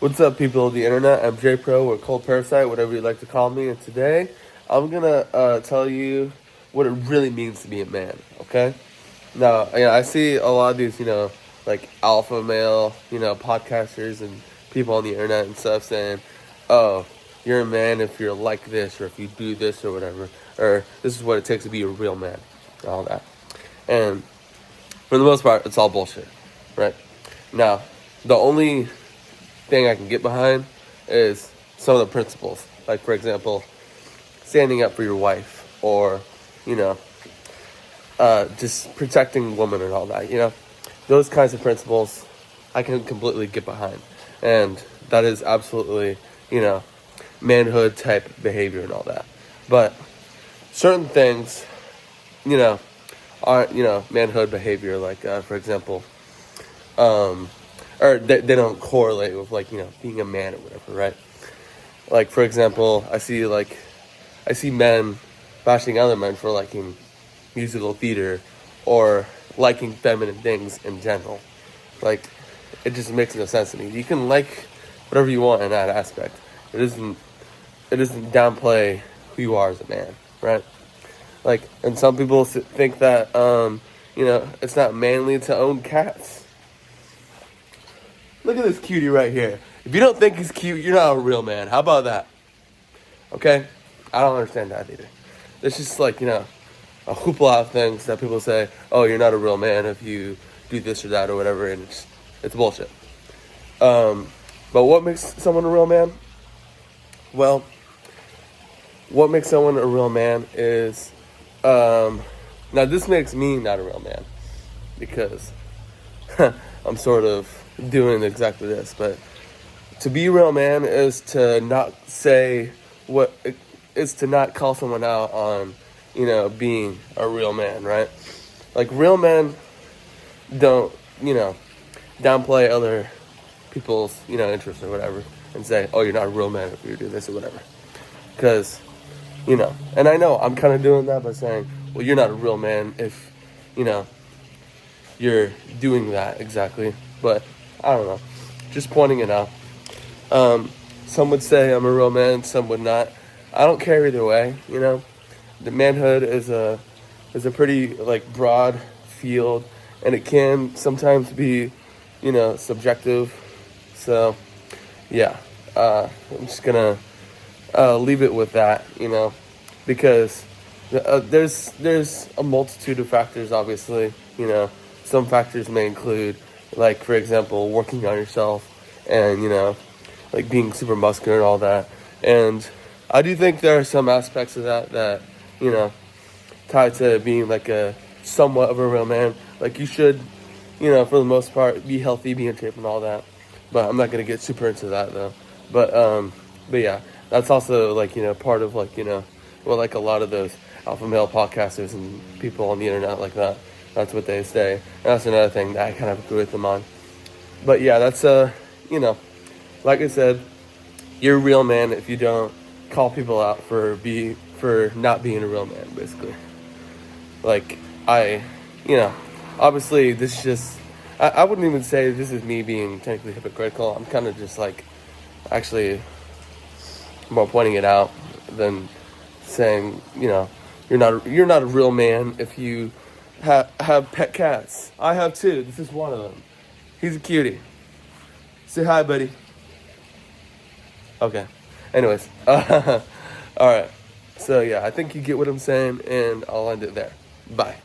What's up, people of the internet? I'm J Pro or Cold Parasite, whatever you'd like to call me. And today, I'm gonna tell you what it really means to be a man. Okay? Now, I see a lot of these, like alpha male, podcasters and people on the internet and stuff saying, "Oh, you're a man if you're like this, or if you do this, or whatever, or this is what it takes to be a real man," and all that. And for the most part, it's all bullshit, right? Now, the only thing I can get behind is some of the principles. Like, for example, standing up for your wife, or, you know, just protecting women and all that. Those kinds of principles I can completely get behind. And that is absolutely, manhood type behavior and all that. But certain things, aren't, manhood behavior. Like, for example, or they don't correlate with, like, being a man or whatever, right? Like, for example, I see men bashing other men for liking musical theater or liking feminine things in general. Like, it just makes no sense to me. You can like whatever you want in that aspect. It doesn't downplay who you are as a man, right? Like, and some people think that it's not manly to own cats. Look at this cutie right here. If you don't think he's cute, you're not a real man. How about that? Okay? I don't understand that either. It's just like, a hoopla of things that people say, "Oh, you're not a real man if you do this or that or whatever," and it's bullshit. But what makes someone a real man? Well, what makes someone a real man is, now this makes me not a real man, because I'm sort of doing exactly this. But to be a real man is to not say what is to not call someone out on, being a real man, right? Like, real men don't, downplay other people's, interests or whatever, and say, "Oh, you're not a real man if you do this or whatever." Because, and I know I'm kind of doing that by saying, "Well, you're not a real man if, you're doing that exactly." But I don't know, just pointing it out. Some would say I'm a real man, some would not. I don't care either way. The manhood is a pretty, like, broad field, and it can sometimes be, subjective. So yeah, I'm just gonna leave it with that, because there's a multitude of factors. Obviously, some factors may include, like, for example, working on yourself, and like being super muscular and all that. And I do think there are some aspects of that tied to being, like, a somewhat of a real man. Like, you should, for the most part, be healthy, be in shape, and all that. But I'm not gonna get super into that though. But yeah, that's also, like, part of, like, like a lot of those alpha male podcasters and people on the internet like that. That's what they say. And that's another thing that I kind of agree with them on. But yeah, that's like I said, you're a real man if you don't call people out for not being a real man, basically. Like, obviously this is just, I wouldn't even say this is me being technically hypocritical. I'm kind of just, like, actually more pointing it out than saying, you're not a real man if you have pet cats. I have two. This is one of them. He's a cutie. Say hi, buddy. Okay. Anyways, all right. So yeah, I think you get what I'm saying, and I'll end it there. Bye.